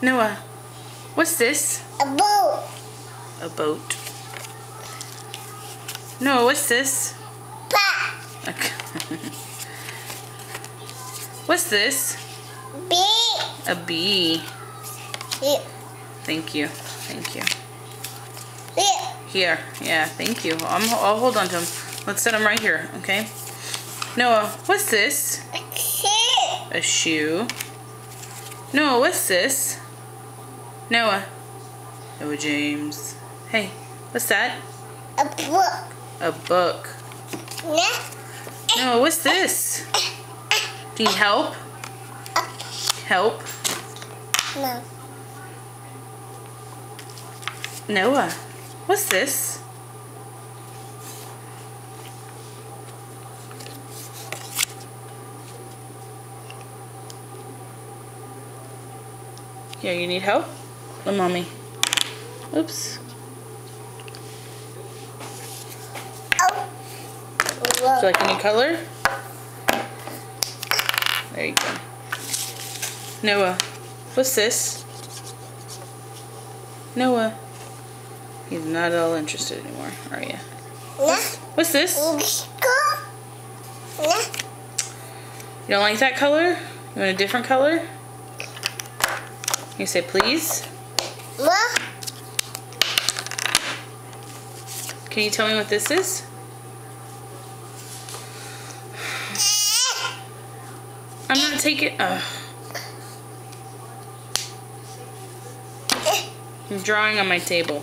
Noah, what's this? A boat. A boat. Noah, what's this? Bat. What's this? Bee. A bee. Here. Thank you. Thank you. Here. Here. Yeah, thank you. I'll hold on to him. Let's set him right here, okay? Noah, what's this? A kid. A shoe. Noah, what's this? Noah. Noah James. Hey, what's that? A book. A book. Yeah. Noah, what's this? Do you need help? Help? No. Noah, what's this? Here, you need help? Let mommy. Oops. Oh. Would you like a new color? There you go. Noah, what's this? Noah. He's not at all interested anymore, are you? No. What's this? No. You don't like that color? You want a different color? You say please? No. Can you tell me what this is? I'm gonna take it. I'm drawing on my table.